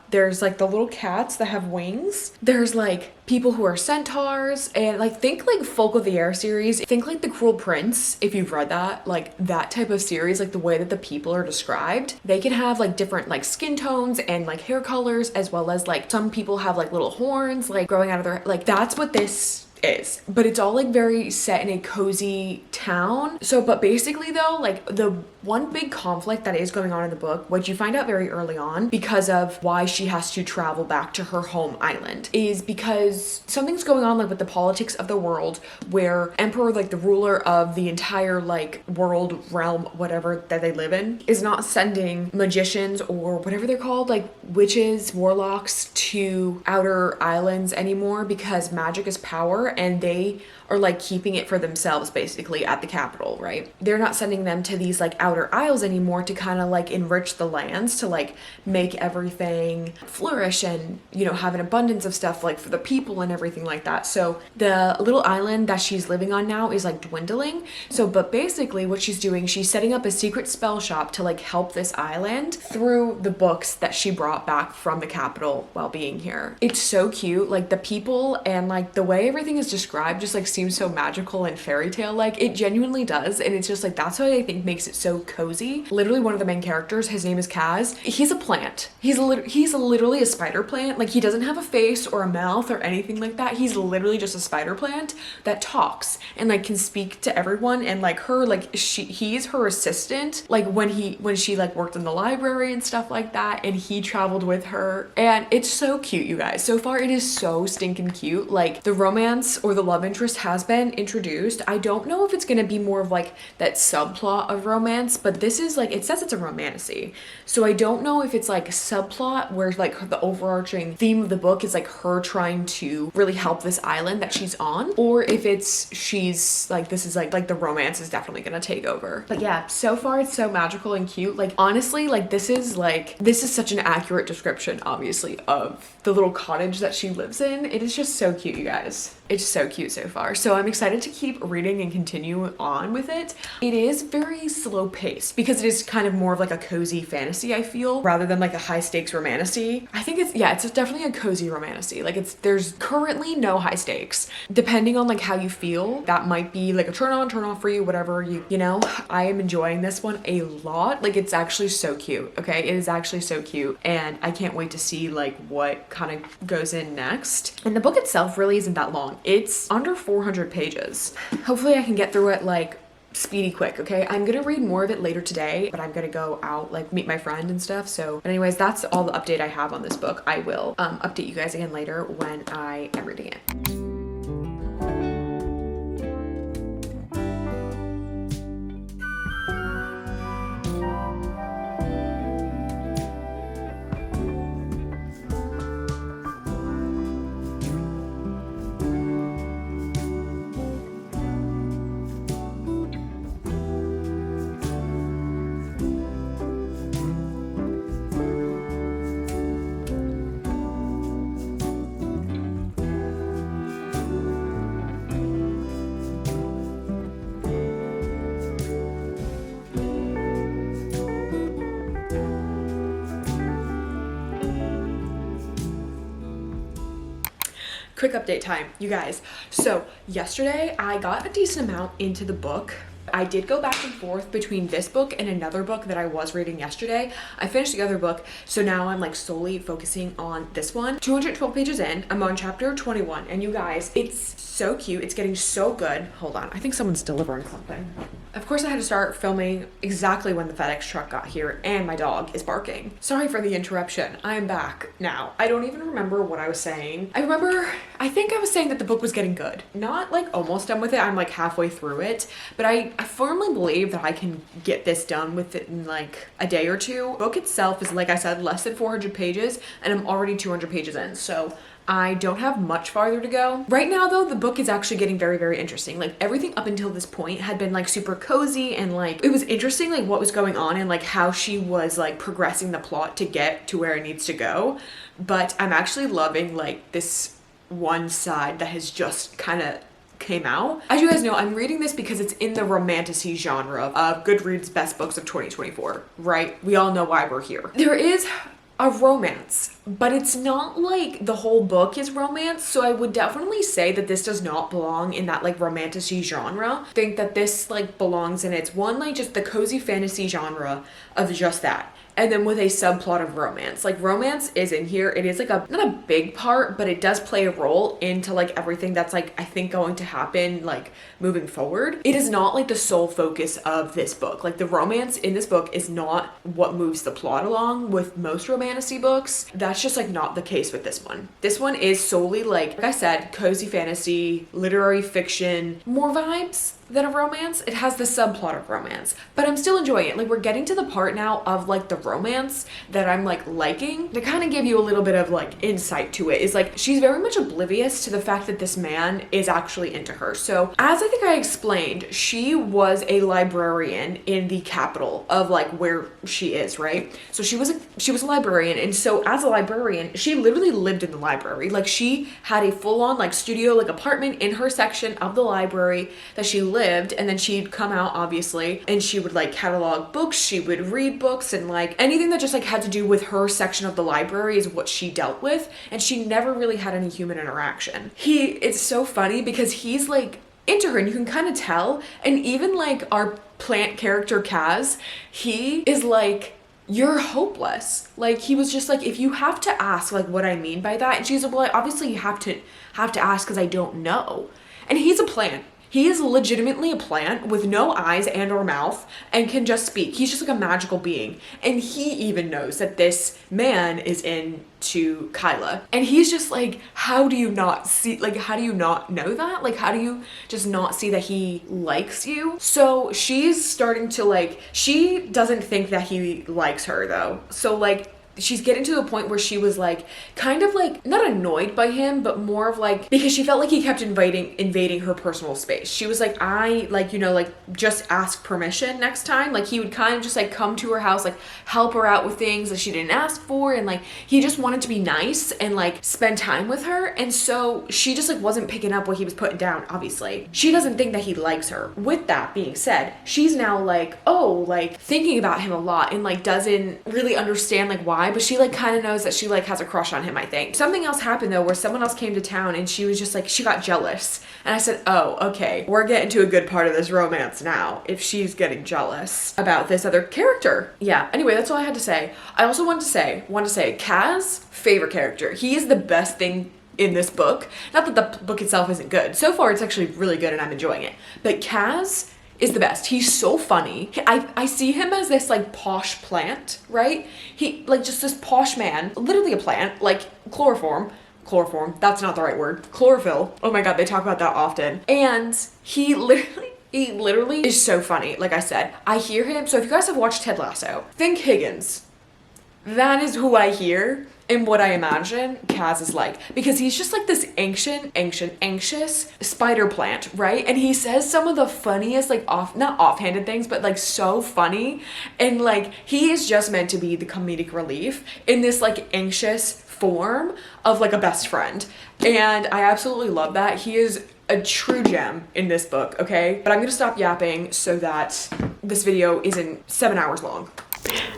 there's like the little cats that have wings, there's like people who are centaurs, and like think like Folk of the Air series, think like The Cruel Prince, if you've read that, like that type of series, like the way that the people are described. They can have like different like skin tones and like hair colors, as well as like some people have like little horns like growing out of their, like that's what this is, but it's all like very set in a cozy town. So but basically though, like the one big conflict that is going on in the book, which you find out very early on because of why she has to travel back to her home island, is because something's going on like with the politics of the world, where Emperor, like the ruler of the entire like world, realm, whatever that they live in, is not sending magicians or whatever they're called, like witches, warlocks, to outer islands anymore, because magic is power and they are like keeping it for themselves basically at the capital, right? They're not sending them to these like outer isles anymore to kind of like enrich the lands, to like make everything flourish and, you know, have an abundance of stuff like for the people and everything like that. So the little island that she's living on now is like dwindling. So, but basically what she's doing, she's setting up a secret spell shop to like help this island through the books that she brought back from the capital while being here. It's so cute. Like the people and like the way everything is described just like seems so magical and fairy tale like. It genuinely does. And it's just like, that's what I think makes it so cozy. Literally one of the main characters, his name is Kaz. He's a plant. He's literally a spider plant. Like he doesn't have a face or a mouth or anything like that. He's literally just a spider plant that talks and like can speak to everyone. And like her, like he's her assistant, like when she like worked in the library and stuff like that, and he traveled with her. And it's so cute, you guys. So far it is so stinking cute. Like the romance or the love interest has been introduced. I don't know if it's gonna be more of like that subplot of romance, but this is like, it says it's a romantasy, so I don't know if it's like a subplot where like the overarching theme of the book is like her trying to really help this island that she's on, or if it's she's like, this is like the romance is definitely gonna take over. But yeah, so far it's so magical and cute. Like honestly, like this is such an accurate description obviously of the little cottage that she lives in. It is just so cute, you guys. It's so cute so far. So I'm excited to keep reading and continue on with it. It is very slow paced because it is kind of more of like a cozy fantasy, I feel, rather than like a high stakes romantasy. I think it's definitely a cozy romantasy. Like there's currently no high stakes. Depending on like how you feel, that might be like a turn on, turn off for you, whatever you know. I am enjoying this one a lot. Like it's actually so cute. Okay. It is actually so cute. And I can't wait to see like what kind of goes in next. And the book itself really isn't that long. It's under 400 pages. Hopefully I can get through it like speedy quick. Okay, I'm gonna read more of it later today, but I'm gonna go out like meet my friend and stuff. So but anyways, that's all the update I have on this book. I will update you guys again later when I am reading it. Quick update time, you guys. So yesterday I got a decent amount into the book. I did go back and forth between this book and another book that I was reading yesterday. I finished the other book, so now I'm like solely focusing on this one. 212 pages in, I'm on chapter 21, and you guys, it's so cute. It's getting so good. Hold on, I think someone's delivering something. Of course I had to start filming exactly when the FedEx truck got here and my dog is barking. Sorry for the interruption. I am back now. I don't even remember what I was saying. I think I was saying that the book was getting good. Not like almost done with it. I'm like halfway through it, but I firmly believe that I can get this done with it in like a day or two. The book itself is, like I said, less than 400 pages and I'm already 200 pages in. So I don't have much farther to go. Right now though, the book is actually getting very, very interesting. Like everything up until this point had been like super cozy and like it was interesting like what was going on and like how she was like progressing the plot to get to where it needs to go. But I'm actually loving like this one side that has just kind of came out. As you guys know, I'm reading this because it's in the romantasy genre of Goodreads Best Books of 2024, right? We all know why we're here. There is a romance, but it's not like the whole book is romance, so I would definitely say that this does not belong in that like romantasy genre. I think that this like belongs in its one like just the cozy fantasy genre of just that, and then with a subplot of romance. Like romance is in here. It is like a not a big part, but it does play a role into like everything that's like I think going to happen like moving forward. It is not like the sole focus of this book. Like the romance in this book is not what moves the plot along with most romantasy books. That's just like not the case with this one. This one is solely like I said, cozy fantasy, literary fiction, more vibes. than a romance. It has the subplot of romance, but I'm still enjoying it. Like, we're getting to the part now of like the romance that I'm like liking. To kind of give you a little bit of like insight to it is like she's very much oblivious to the fact that this man is actually into her. So as I think I explained, she was a librarian in the capital of like where she is, right? So she was a librarian, and so as a librarian, she literally lived in the library. Like, she had a full-on like studio, like apartment in her section of the library that she lived, and then she'd come out obviously and she would like catalog books, she would read books, and like anything that just like had to do with her section of the library is what she dealt with, and she never really had any human interaction. It's so funny because he's like into her, and you can kind of tell, and even like our plant character Kaz, he is like, you're hopeless. Like, he was just like, if you have to ask like what I mean by that, and she's like, well, obviously you have to ask because I don't know. And he's a plant. He is legitimately a plant with no eyes and or mouth and can just speak. He's just like a magical being. And he even knows that this man is into Kyla. And he's just like, how do you not see, like, how do you not know that? Like, how do you just not see that he likes you? So she's starting to like, she doesn't think that he likes her though. So like, she's getting to the point where she was like kind of like not annoyed by him, but more of like, because she felt like he kept invading her personal space. She was like, I like, you know, like just ask permission next time. Like, he would kind of just like come to her house, like help her out with things that she didn't ask for, and like he just wanted to be nice and like spend time with her. And so she just like wasn't picking up what he was putting down. Obviously she doesn't think that he likes her. With that being said, she's now like, oh, like thinking about him a lot, and like doesn't really understand like why, but she like kind of knows that she like has a crush on him, I think. Something else happened though, where someone else came to town, and she was just like, she got jealous. And I said, oh, okay, we're getting to a good part of this romance now, if she's getting jealous about this other character. Yeah, anyway, that's all I had to say. I also want to say Kaz, favorite character. He is the best thing in this book. Not that the book itself isn't good. So far it's actually really good and I'm enjoying it. But Kaz is the best. He's so funny. I see him as this like posh plant, right? He like just this posh man, literally a plant, like chloroform, that's not the right word. Chlorophyll. Oh my God, they talk about that often. And he literally is so funny. Like I said, I hear him. So if you guys have watched Ted Lasso, think Higgins. That is who I hear and what I imagine Kaz is like, because he's just like this anxious spider plant, right? And he says some of the funniest, like not offhanded things, but like so funny. And like, he is just meant to be the comedic relief in this like anxious form of like a best friend. And I absolutely love that. He is a true gem in this book, okay? But I'm gonna stop yapping so that this video isn't 7 hours long.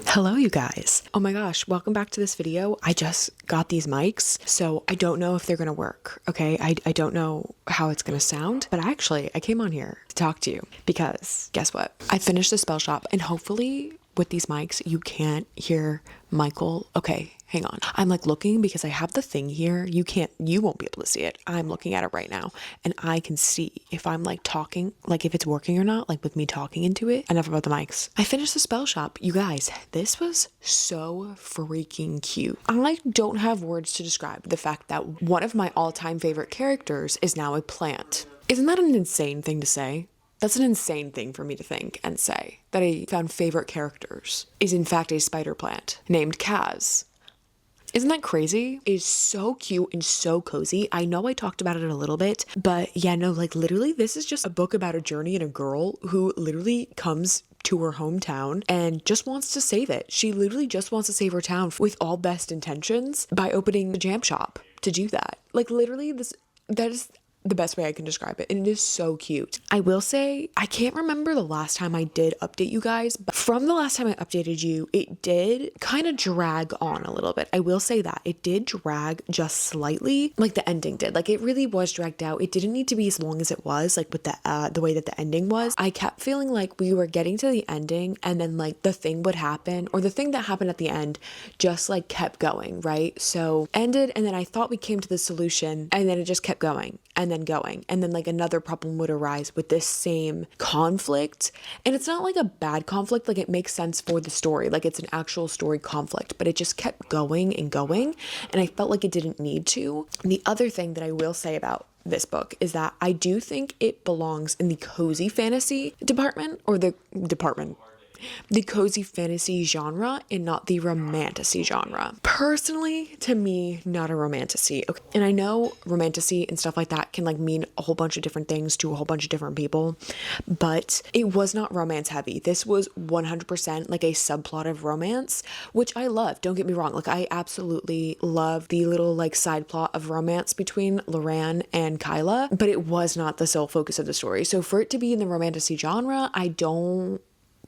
Hello, you guys. Oh my gosh, welcome back to this video. I just got these mics, so I don't know if they're gonna work, okay? I don't know how it's gonna sound, but I came on here to talk to you because guess what? I finished the spell shop, and hopefully with these mics, you can't hear Michael. Okay, hang on. I'm like looking because I have the thing here. You won't be able to see it. I'm looking at it right now, and I can see if I'm like talking, like if it's working or not, like with me talking into it. Enough about the mics. I finished the spell shop. You guys, this was so freaking cute. I don't have words to describe the fact that one of my all-time favorite characters is now a plant. Isn't that an insane thing to say? That's an insane thing for me to think and say, that I found favorite characters is in fact a spider plant named Kaz. Isn't that crazy? It's so cute and so cozy. I know I talked about it a little bit, but yeah, no, like literally this is just a book about a journey and a girl who literally comes to her hometown and just wants to save it. She literally just wants to save her town with all best intentions by opening the jam shop to do that. Like literally that is the best way I can describe it. And it is so cute. I will say, I can't remember the last time I did update you guys, but from the last time I updated you, it did kind of drag on a little bit. I will say that it did drag just slightly, like the ending did. Like it really was dragged out. It didn't need to be as long as it was, like with the way that the ending was. I kept feeling like we were getting to the ending and then like the thing would happen, or the thing that happened at the end just like kept going, right? So ended, and then I thought we came to the solution, and then it just kept going. And then going, and then like another problem would arise with this same conflict, and it's not like a bad conflict, like it makes sense for the story, like it's an actual story conflict, but it just kept going and going, and I felt like it didn't need to. The other thing that I will say about this book is that I do think it belongs in the cozy fantasy department, or the cozy fantasy genre and not the romantasy genre. Personally, to me, not a romantasy. Okay. And I know romantasy and stuff like that can like mean a whole bunch of different things to a whole bunch of different people, but it was not romance heavy. This was 100% like a subplot of romance, which I love. Don't get me wrong. Like I absolutely love the little like side plot of romance between Loran and Kyla, but it was not the sole focus of the story. So for it to be in the romantasy genre, I don't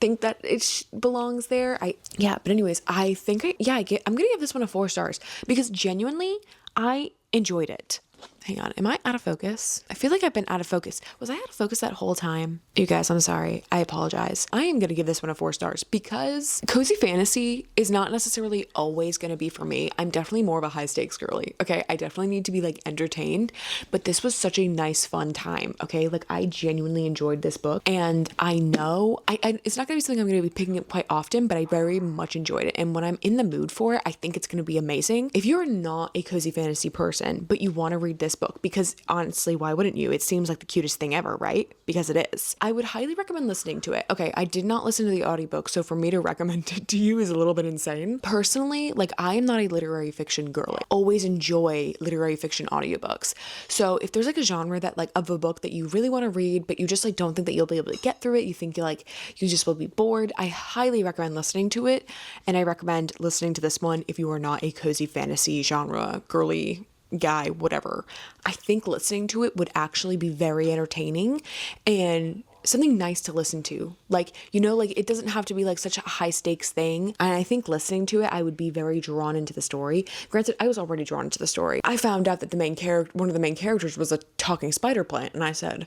think that it belongs there. But anyways, I think I'm gonna give this one a 4 stars because genuinely I enjoyed it. Hang on, am I out of focus? I feel like I've been out of focus. Was I out of focus that whole time? You guys, I'm sorry. I apologize. I am going to give this one a 4 stars because cozy fantasy is not necessarily always going to be for me. I'm definitely more of a high stakes girly. Okay, I definitely need to be like entertained, but this was such a nice, fun time. Okay, like I genuinely enjoyed this book, and I know it's not going to be something I'm going to be picking up quite often, but I very much enjoyed it. And when I'm in the mood for it, I think it's going to be amazing. If you're not a cozy fantasy person, but you want to read this book, because honestly, why wouldn't you? It seems like the cutest thing ever, right? Because it is. I would highly recommend listening to it. Okay, I did not listen to the audiobook, so for me to recommend it to you is a little bit insane. Personally, like I am not a literary fiction girl. I always enjoy literary fiction audiobooks. So if there's like a genre that like of a book that you really want to read, but you just like don't think that you'll be able to get through it, you think you just will be bored, I highly recommend listening to it. And I recommend listening to this one if you are not a cozy fantasy genre girly guy, whatever. I think listening to it would actually be very entertaining and something nice to listen to. Like, you know, like it doesn't have to be like such a high stakes thing. And I think listening to it, I would be very drawn into the story. Granted, I was already drawn into the story. I found out that one of the main characters was a talking spider plant, and I said,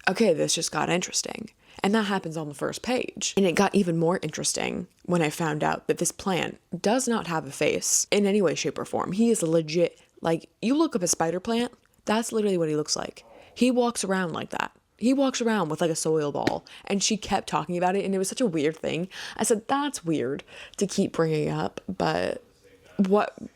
okay, this just got interesting. And that happens on the first page. And it got even more interesting when I found out that this plant does not have a face in any way, shape, or form. He is legit. Like, you look up a spider plant, that's literally what he looks like. He walks around like that. He walks around with like a soil ball, and she kept talking about it, and it was such a weird thing. I said, that's weird to keep bringing up, but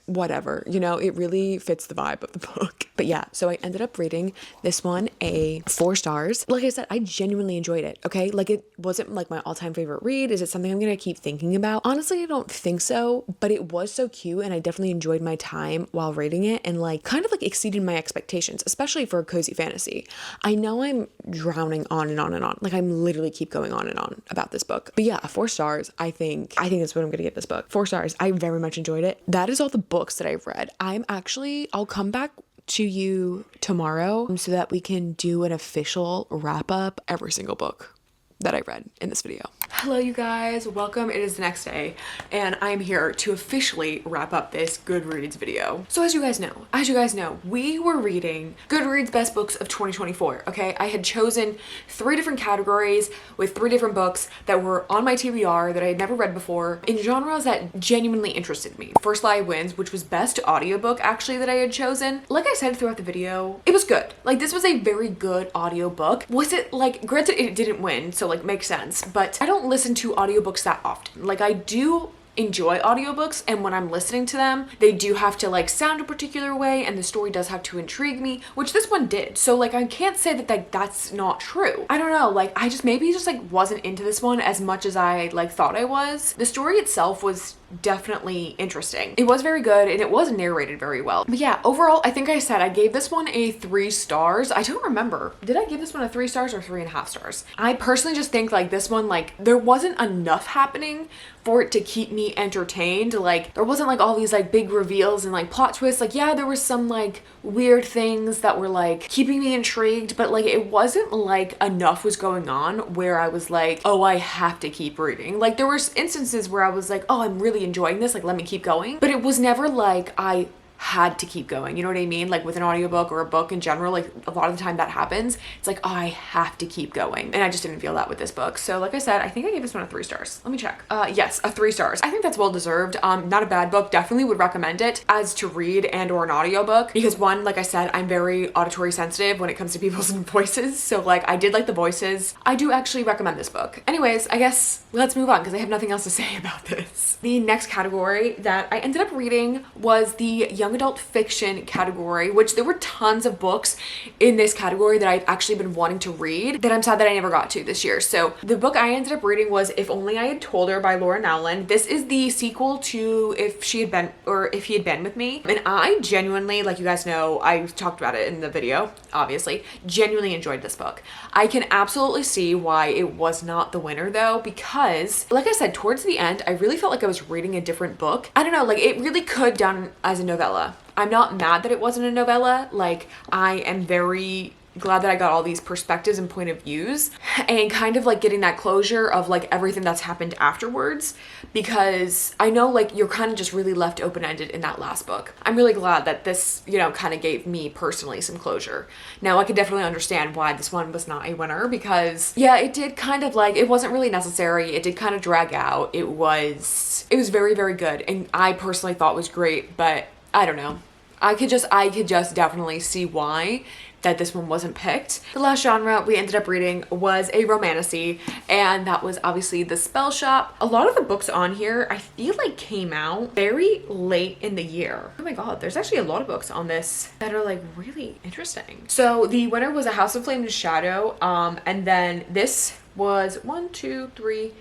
whatever, you know, it really fits the vibe of the book. But yeah, so I ended up rating this one a 4 stars. Like I said, I genuinely enjoyed it. Okay, like it wasn't like my all-time favorite read. Is it something I'm gonna keep thinking about? Honestly, I don't think so, but it was so cute, and I definitely enjoyed my time while reading it, and like kind of like exceeded my expectations, especially for a cozy fantasy. I know I'm drowning on and on and on, like I'm literally keep going on and on about this book, but yeah, 4 stars. I think that's what I'm gonna give this book. 4 stars. I very much enjoyed it. That is all the books that I've read. I'll come back to you tomorrow so that we can do an official wrap up every single book that I read in this video. Hello you guys, welcome. It is the next day and I'm here to officially wrap up this Goodreads video. So as you guys know, we were reading Goodreads Best Books of 2024, okay? I had chosen 3 different categories with 3 different books that were on my TBR that I had never read before in genres that genuinely interested me. First Lie Wins, which was best audiobook actually that I had chosen. Like I said throughout the video, it was good. Like this was a very good audiobook. Was it like, granted it didn't win, so like makes sense, but I don't listen to audiobooks that often. Like I do enjoy audiobooks, and when I'm listening to them, they do have to like sound a particular way, and the story does have to intrigue me, which this one did. So like I can't say that that's not true. I don't know, like I just maybe like wasn't into this one as much as I like thought I was. The story itself was definitely interesting. It was very good, and it was narrated very well. But yeah, overall, I think I said I gave this one a 3 stars. I don't remember. Did I give this one a 3 stars or 3.5 stars? I personally just think like this one, like there wasn't enough happening for it to keep me entertained. Like there wasn't like all these like big reveals and like plot twists. Like yeah, there was some like weird things that were like keeping me intrigued, but like it wasn't like enough was going on where I was like, oh, I have to keep reading. Like there were instances where I was like, oh, I'm really enjoying this, like let me keep going, but it was never like I had to keep going, you know what I mean? Like with an audiobook or a book in general, like a lot of the time that happens, it's like, oh, I have to keep going, and I just didn't feel that with this book. So like I said, I think I gave this one a 3 stars. Let me check. Yes, a 3 stars. I think that's well deserved. Not a bad book. Definitely would recommend it as to read and or an audiobook, because one, like I said, I'm very auditory sensitive when it comes to people's voices, so like I did like the voices. I do actually recommend this book. Anyways, I guess let's move on because I have nothing else to say about this. The next category that I ended up reading was the young adult fiction category, which there were tons of books in this category that I've actually been wanting to read that I'm sad that I never got to this year. So the book I ended up reading was If Only I Had Told Her by Laura Nowland. This is the sequel to If He Had Been With Me. And I genuinely, like you guys know, I talked about it in the video, obviously, genuinely enjoyed this book. I can absolutely see why it was not the winner though, because like I said, towards the end, I really felt like I was reading a different book. I don't know, like it really could done as a novella. I'm not mad that it wasn't a novella. Like I am very glad that I got all these perspectives and point of views and kind of like getting that closure of like everything that's happened afterwards, because I know like you're kind of just really left open-ended in that last book. I'm really glad that this, you know, kind of gave me personally some closure. Now I can definitely understand why this one was not a winner, because yeah, it did kind of like, it wasn't really necessary. It did kind of drag out. It was very, very good. And I personally thought was great, but I don't know. I could just definitely see why that this one wasn't picked. The last genre we ended up reading was a romantasy, and that was obviously The Spell Shop. A lot of the books on here I feel like came out very late in the year. Oh my god, there's actually a lot of books on this that are like really interesting. So the winner was A House of Flame and Shadow, and then this was 4th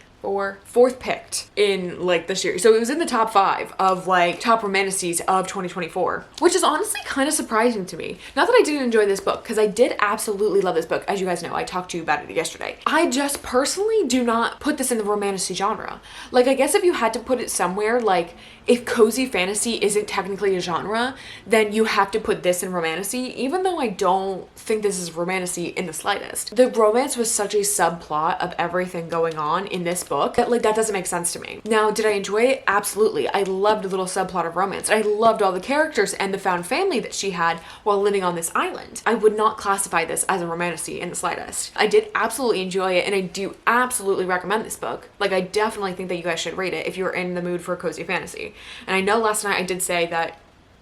picked in like this year. So it was in the top 5 of like top romantasies of 2024, which is honestly kind of surprising to me. Not that I didn't enjoy this book, because I did absolutely love this book. As you guys know, I talked to you about it yesterday. I just personally do not put this in the romantasy genre. Like I guess if you had to put it somewhere, like if cozy fantasy isn't technically a genre, then you have to put this in romantasy, even though I don't think this is romantasy in the slightest. The romance was such a subplot of everything going on in this book that like that doesn't make sense to me. Now, did I enjoy it? Absolutely. I loved a little subplot of romance. I loved all the characters and the found family that she had while living on this island. I would not classify this as a romantasy in the slightest. I did absolutely enjoy it, and I do absolutely recommend this book. Like I definitely think that you guys should read it if you're in the mood for a cozy fantasy. And I know last night I did say that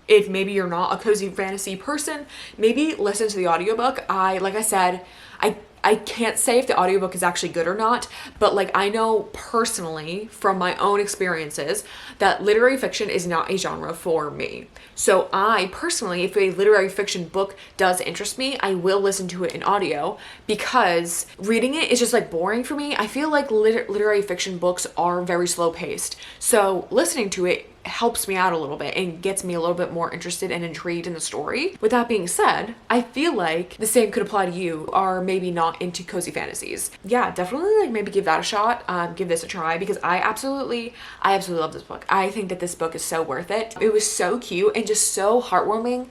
if maybe you're not a cozy fantasy person, maybe listen to the audiobook. Like I said, I can't say if the audiobook is actually good or not, but like I know personally from my own experiences that literary fiction is not a genre for me. So I personally, if a literary fiction book does interest me, I will listen to it in audio, because reading it is just like boring for me. I feel like literary fiction books are very slow paced. So listening to it helps me out a little bit and gets me a little bit more interested and intrigued in the story. With that being said, I feel like the same could apply to you are maybe not into cozy fantasies. Yeah, definitely like maybe give that a shot, give this a try, because I absolutely love this book. I think that this book is so worth it. It was so cute and just so heartwarming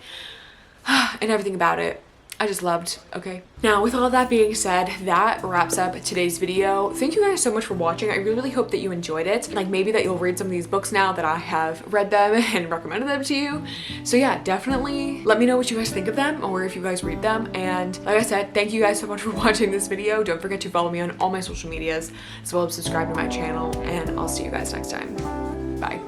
and everything about it. I just loved. Okay. Now, with all that being said, that wraps up today's video. Thank you guys so much for watching. I really hope that you enjoyed it. Like maybe that you'll read some of these books now that I have read them and recommended them to you. So yeah, definitely let me know what you guys think of them or if you guys read them. And like I said, thank you guys so much for watching this video. Don't forget to follow me on all my social medias as well as subscribe to my channel, and I'll see you guys next time. Bye.